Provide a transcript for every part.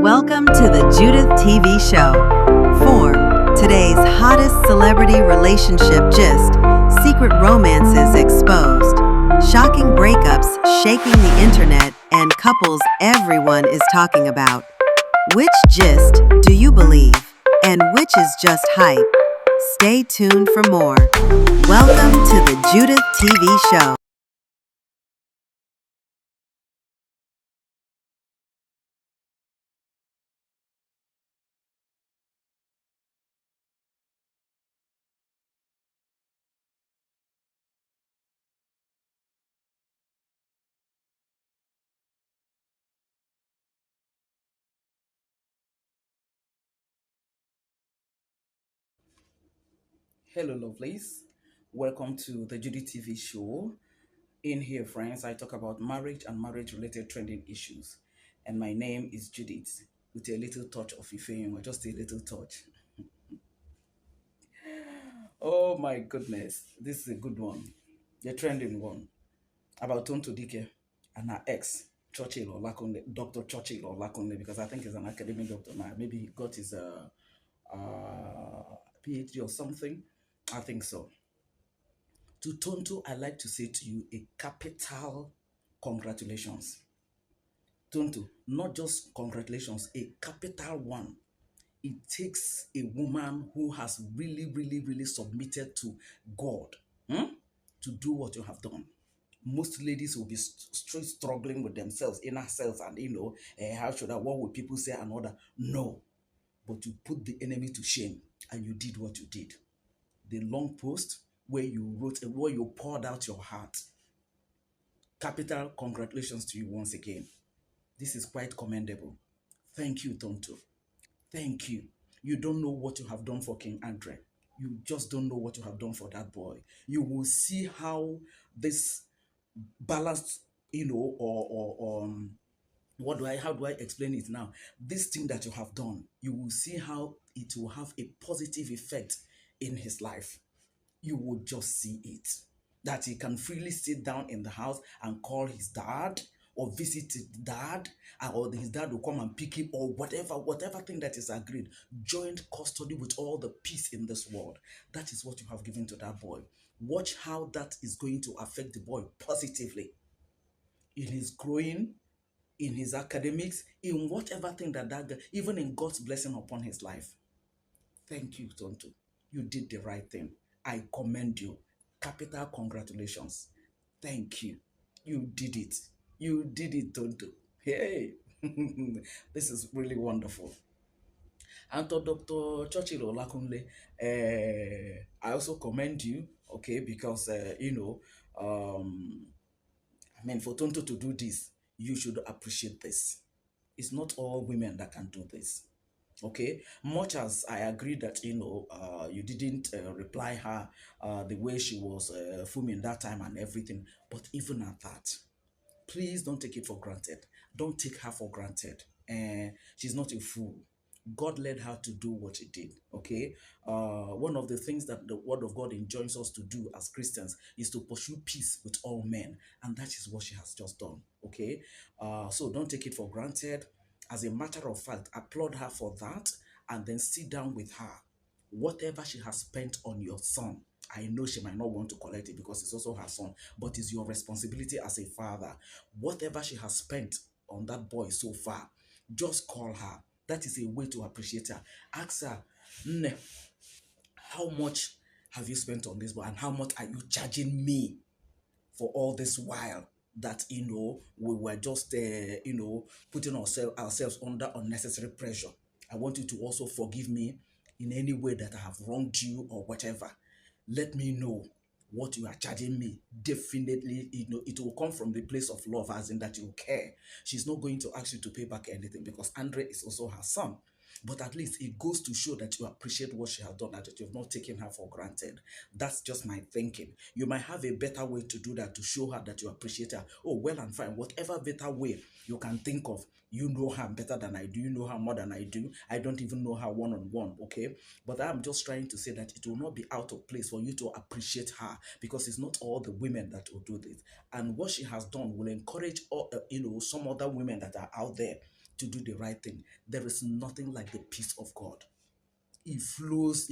Welcome to the Judith TV show. Form, today's hottest celebrity relationship gist, secret romances exposed, shocking breakups shaking the internet, and couples everyone is talking about. Which gist do you believe, and which is just hype? Stay tuned for more. Welcome to the Judith TV show. Hello, lovelies. Welcome to the Judy TV show. In here, friends, I talk about marriage and marriage related trending issues. And my name is Judith with a little touch of Ifeanyi, just a little touch. Oh my goodness, this is a good one. The trending one about Tonto Dike and her ex, Churchill Olakunle, Dr. Churchill Olakunle, because I think he's an academic doctor now. Maybe he got his PhD or something. I think so. To Tonto, I like to say to you a capital congratulations. Tonto, not just congratulations, a capital one. It takes a woman who has really, really, really submitted to God, to do what you have done. Most ladies will be straight struggling with themselves, inner selves, and how should I, what will people say, and all that. No, but you put the enemy to shame and you did what you did. The long post where you wrote, where you poured out your heart. Capital congratulations to you once again. This is quite commendable. Thank you, Tonto. Thank you. You don't know what you have done for King Andre. You just don't know what you have done for that boy. You will see how this balanced, what do I how do I explain it now? This thing that you have done, you will see how it will have a positive effect in his life. You would just see it. That he can freely sit down in the house and call his dad or visit his dad, or his dad will come and pick him, or whatever thing that is agreed. Joint custody with all the peace in this world. That is what you have given to that boy. Watch how that is going to affect the boy positively in his growing, in his academics, in whatever thing that guy, even in God's blessing upon his life. Thank you, Tonto. You did the right thing. I commend you. Capital congratulations. Thank you. You did it. You did it, Tonto. Hey, this is really wonderful. And to Dr. Churchill Olakunle, I also commend you, okay, because, I mean, for Tonto to do this, you should appreciate this. It's not all women that can do this. Okay, much as I agree that you didn't reply her the way she was fuming that time and everything, but even at that, please don't take it for granted. Don't take her for granted. She's not a fool. God led her to do what she did. Okay. One of the things that the Word of God enjoins us to do as Christians is to pursue peace with all men, and that is what she has just done. Okay. So don't take it for granted. As a matter of fact, applaud her for that, and then sit down with her. Whatever she has spent on your son, I know she might not want to collect it because it's also her son, but it's your responsibility as a father. Whatever she has spent on that boy so far, just call her. That is a way to appreciate her. Ask her, "Nne, how much have you spent on this boy, and how much are you charging me for all this while that we were just putting ourselves under unnecessary pressure? I want you to also forgive me in any way that I have wronged you or whatever. Let me know what you are charging me. Definitely, it will come from the place of love, as in that you care. She's not going to ask you to pay back anything because Andre is also her son. But at least it goes to show that you appreciate what she has done and that you've not taken her for granted. That's just my thinking. You might have a better way to do that, to show her that you appreciate her. Oh, well and fine. Whatever better way you can think of, you know her better than I do. You know her more than I do. I don't even know her one on one, okay? But I'm just trying to say that it will not be out of place for you to appreciate her, because it's not all the women that will do this. And what she has done will encourage all, some other women that are out there to do the right thing. There is nothing like the peace of God. It flows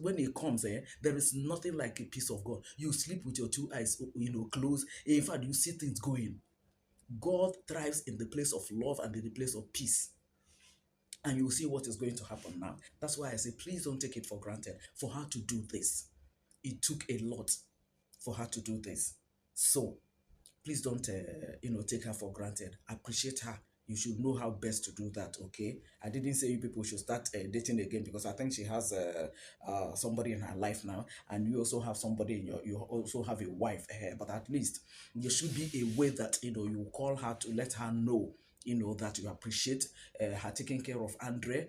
when it comes. There is nothing like a peace of God. You sleep with your two eyes, closed. In fact, you see things going. God thrives in the place of love and in the place of peace. And you will see what is going to happen now. That's why I say, please don't take it for granted for her to do this. It took a lot for her to do this. So please don't take her for granted. Appreciate her. You should know how best to do that. Okay, I didn't say you people should start dating again, because I think she has somebody in her life now, and you also have somebody in you also have a wife. But at least there should be a way that you call her to let her know that you appreciate her taking care of Andre.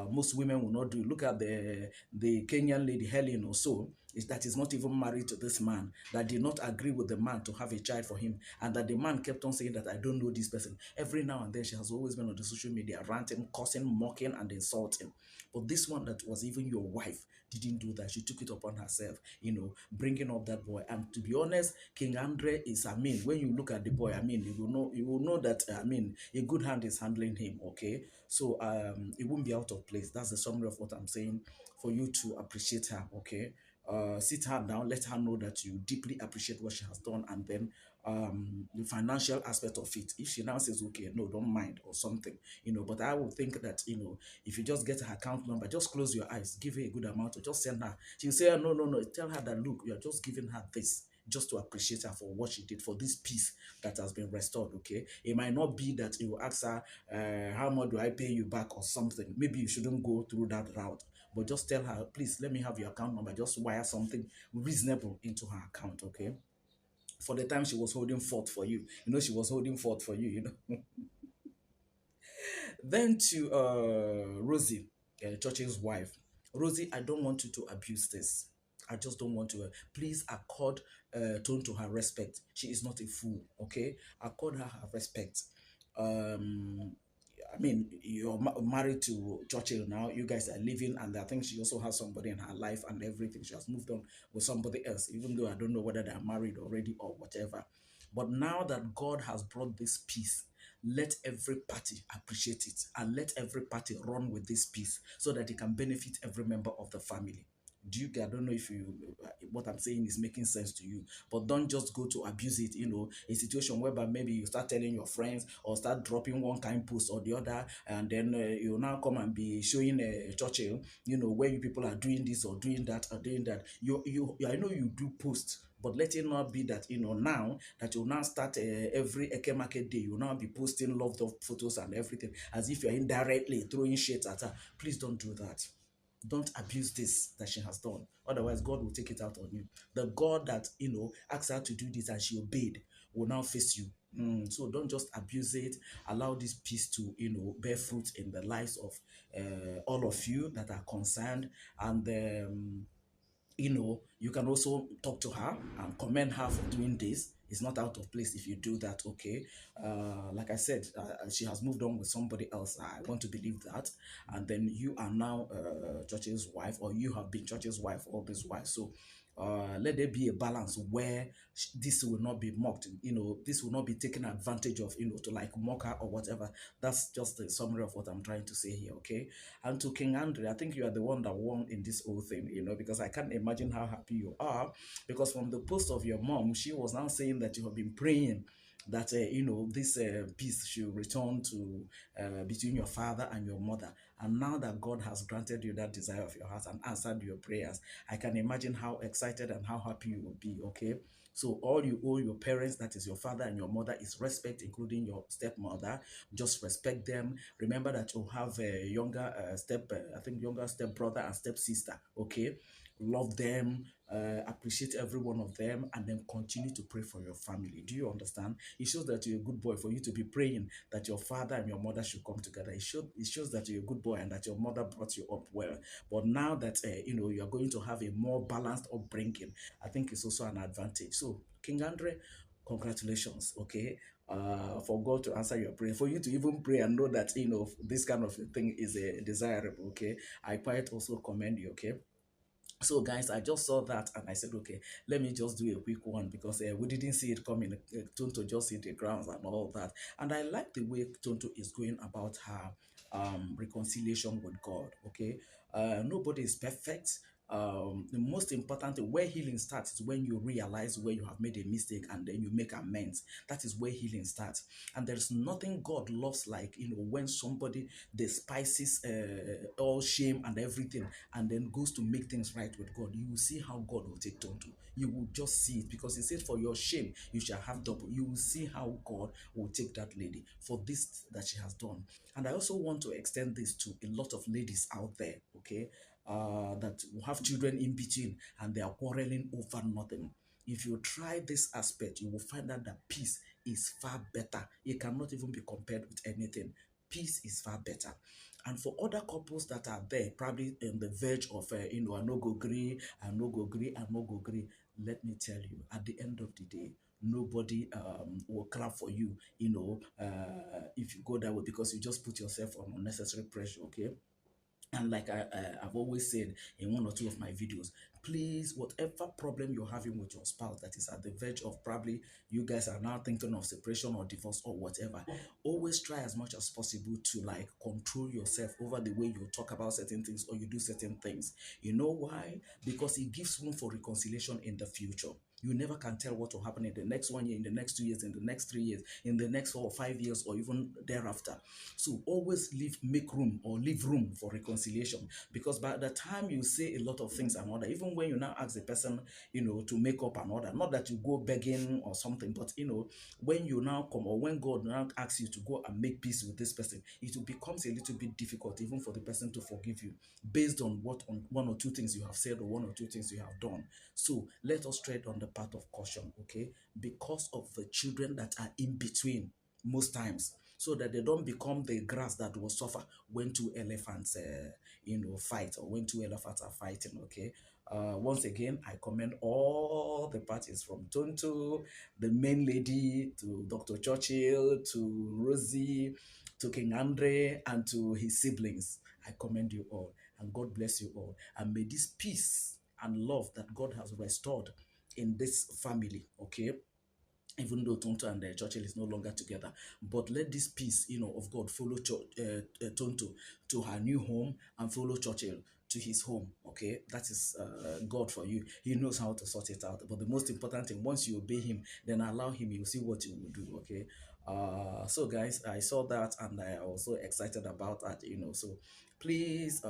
Most women will not do. Look at the Kenyan lady Helen or so, is that is not even married to this man, that did not agree with the man to have a child for him, and that the man kept on saying that I don't know this person. Every now and then she has always been on the social media ranting, cursing, mocking, and insulting. But this one that was even your wife didn't do that. She took it upon herself, bringing up that boy. And to be honest, King Andre is, when you look at the boy, you will know that, a good hand is handling him, okay? So it won't be out of place. That's the summary of what I'm saying, for you to appreciate her, okay? Sit her down, let her know that you deeply appreciate what she has done, and then the financial aspect of it. If she now says, okay, no, don't mind or something, but I would think that, if you just get her account number, just close your eyes, give her a good amount, or just send her. She'll say, no, no, no. Tell her that, look, you're just giving her this just to appreciate her for what she did, for this peace that has been restored, okay? It might not be that you ask her, how much do I pay you back or something. Maybe you shouldn't go through that route, but just tell her, please, let me have your account number. Just wire something reasonable into her account, okay? For the time she was holding forth for you, she was holding forth for you. Then to Rossy, Churchill's wife. Rossy, I don't want you to abuse this. I just don't want to. Please accord tone to her respect. She is not a fool, okay? Accord her respect. Um, you're married to Churchill now. You guys are living, and I think she also has somebody in her life and everything. She has moved on with somebody else, even though I don't know whether they are married already or whatever. But now that God has brought this peace, let every party appreciate it, and let every party run with this peace so that it can benefit every member of the family. I don't know if what I'm saying is making sense to you, but don't just go to abuse it. A situation whereby maybe you start telling your friends or start dropping one kind post or the other, and then you now come and be showing Churchill, where you people are doing this or doing that or doing that. I know you do post, but let it not be that, now that you now start every Eke Market day, you now be posting loved up photos and everything as if you're indirectly throwing shit at her. Please don't do that. Don't abuse this that she has done. Otherwise, God will take it out on you. The God that, asked her to do this and she obeyed will now face you. So don't just abuse it. Allow this peace to, bear fruit in the lives of all of you that are concerned. And you can also talk to her and commend her for doing this. It's not out of place if you do that, okay? Like I said, she has moved on with somebody else. I want to believe that. And then you are now Churchill's wife, or you have been Churchill's wife all this while. So let there be a balance where this will not be mocked. This will not be taken advantage of, to like mock her or whatever. That's just the summary of what I'm trying to say here, okay? And to King Andre, I think you are the one that won in this whole thing, because I can't imagine how happy you are. Because from the post of your mom, she was now saying that you have been praying that this peace should return to between your father and your mother. And now that God has granted you that desire of your heart and answered your prayers, I can imagine how excited and how happy you will be, okay? So all you owe your parents, that is your father and your mother, is respect, including your stepmother. Just respect them. Remember that you have a younger younger step brother and step sister, okay? Love them, appreciate every one of them, and then continue to pray for your family. Do you understand? It shows that you're a good boy for you to be praying that your father and your mother should come together. It shows that you're a good boy and that your mother brought you up well. But now that you are going to have a more balanced upbringing, I think it's also an advantage. So, King Andre, congratulations, okay? For God to answer your prayer, for you to even pray and know that this kind of thing is desirable, okay? I quite also commend you, okay? So guys, I just saw that and I said, okay, let me just do a quick one because we didn't see it coming. Tonto just hit the grounds and all that. And I like the way Tonto is going about her reconciliation with God. Okay, nobody is perfect. The most important thing where healing starts is when you realize where you have made a mistake and then you make amends. That is where healing starts. And there's nothing God loves like, when somebody despises all shame and everything and then goes to make things right with God. You will see how God will take Tonto. You will just see it because He said, "For your shame, you shall have double." You will see how God will take that lady for this that she has done. And I also want to extend this to a lot of ladies out there, okay, that have children in between and they are quarreling over nothing. If you try this aspect, you will find out that peace is far better. It cannot even be compared with anything. Peace is far better. And for other couples that are there, probably in the verge of, I no go agree, I no go agree, I no go agree. Let me tell you, at the end of the day, nobody will clap for you, if you go that way because you just put yourself on unnecessary pressure, okay? And like I've always said in one or two of my videos, please, whatever problem you're having with your spouse that is at the verge of probably you guys are now thinking of separation or divorce or whatever, always try as much as possible to like control yourself over the way you talk about certain things or you do certain things. You know why? Because it gives room for reconciliation in the future. You never can tell what will happen in the next 1 year, in the next 2 years, in the next 3 years, in the next 4 or 5 years, or even thereafter. So always make room or leave room for reconciliation because by the time you say a lot of things and all that, even when you now ask the person, to make up and all that, not that you go begging or something, but when you now come or when God now asks you to go and make peace with this person, it will becomes a little bit difficult even for the person to forgive you based on one or two things you have said or one or two things you have done. So let us tread on the path of caution, okay? Because of the children that are in between most times, so that they don't become the grass that will suffer when two elephants, fight or when two elephants are fighting, okay? Once again, I commend all the parties from Tonto, the main lady, to Dr. Churchill, to Rosie, to King Andre, and to his siblings. I commend you all, and God bless you all. And may this peace and love that God has restored in this family, okay, even though Tonto and Churchill is no longer together. But let this peace, of God follow Tonto to her new home and follow Churchill to his home, okay? That is God for you. He knows how to sort it out. But the most important thing, once you obey him, then allow him, you'll see what he will do, okay? So guys, I saw that and I was so excited about that, so please,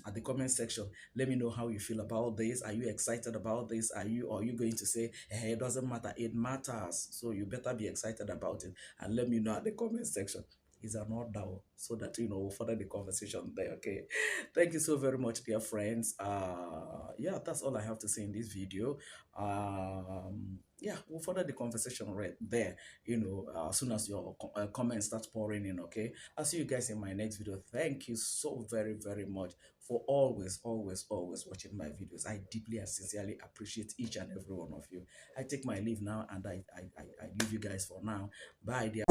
at the comment section, let me know how you feel about this. Are you excited about this? Are you going to say, hey, it doesn't matter? It matters. So you better be excited about it. And let me know at the comment section. Is an order so that we'll further the conversation there. Okay. Thank you so very much, dear friends. Yeah, that's all I have to say in this video. Yeah, we'll further the conversation right there, as soon as your comments start pouring in. Okay. I'll see you guys in my next video. Thank you so very, very much for always, always, always watching my videos. I deeply and sincerely appreciate each and every one of you. I take my leave now and I leave you guys for now. Bye, dear.